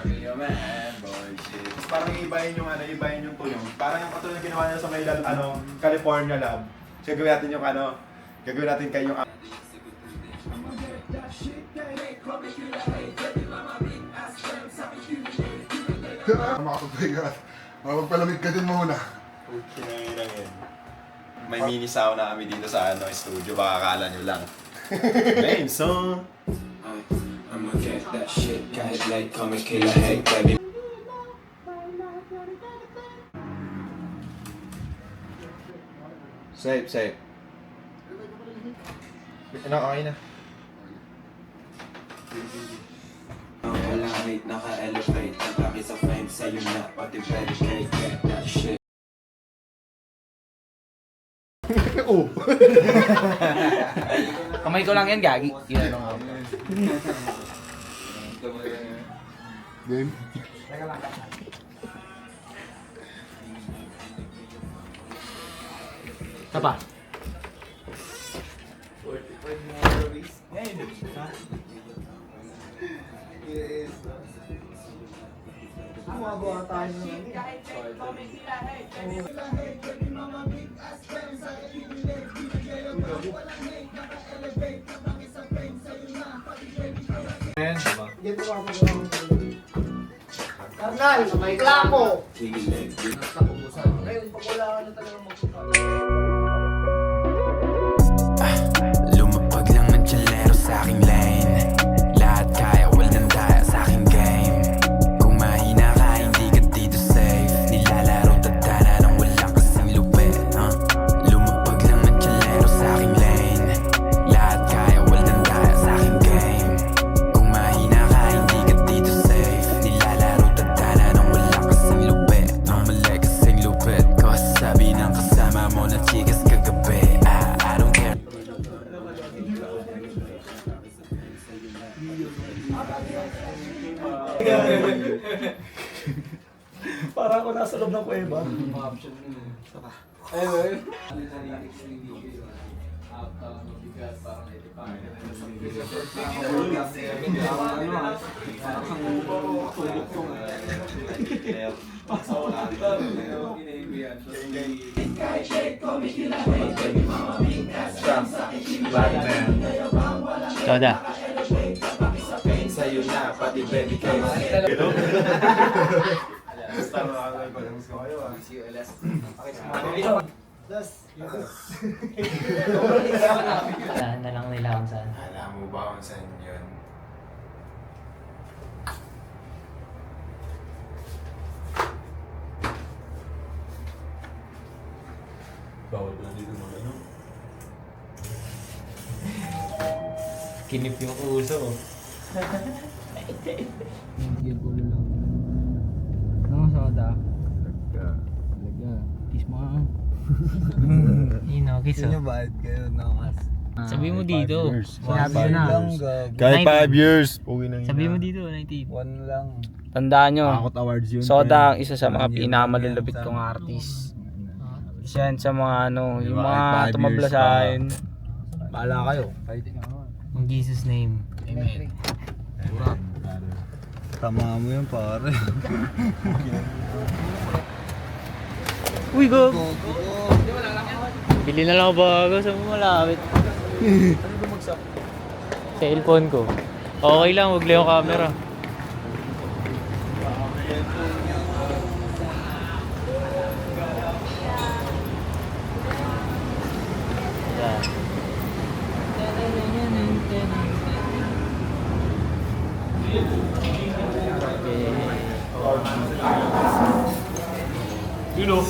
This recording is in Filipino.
Yo man, boy, shit. Parang ibahin yung ibahin yung tunog. Parang yung katulad ng ginawa niya sa may California Lab. So, gagawin natin yung gagawin natin kayo yung Makakapagpahinga. Magpalamig ka din muna. May mini sauna kami dito sa studio, baka akala nyo lang. Main song! I'ma get that shit, kahit like, comment, killer, hey, baby. Safe. Okay na. Wala hate, naka-elevate. Nagkaki sa fame, sa'yo na, pati dedicate. Get that shit. Kamay ko lang yan, gagi. Yan ako. Game? Isa pa. Karnal, may klamo. Kilig. Lumapag lang ng tsalero sa aking lane. Lahat kaya, walang daya sa aking game. Kung mahina ka, hindi ka dito safe. Nilalaro tadhana ng walang kasing lupit. Lumapag lang ng tsalero sa aking lane. Lahat kaya, walang daya sa aking game. Kung mahina ka, hindi ka dito safe. Nilalaro tadhana ng walang kasing lupit. Mali kasing lupit ko. Sabi ng kasama mo na chikas kagabi. I don't care. Para ako nasa loob ng kuweba. Soda. Sa'yo na, pati baby kayo. Basta makakagay ko lang kayo Saan na lang nila kung saan. Alam mo ba kung saan yun? Kinip yung uso. Yung gulo lang. No, soda. Talaga. Kiss mo nga. Kiss mo. Bayad kayo nakas. Sabi mo dito. Sinabi ko na. Kahit 5 years. Sabi mo dito, 19. One lang. Tandaan nyo, Akot awards yun. Soda ang isa sa mga pinakamalulupit kong artist. Isa yan sa mga yung mga tumabla sa akin. Bahala kayo. In Jesus' name. Amen. Tama mo yun pare. Uy, go! Bili na lang ako bago sa malapit. Cellphone ko. Okay lang, wag lang yung camera. You know.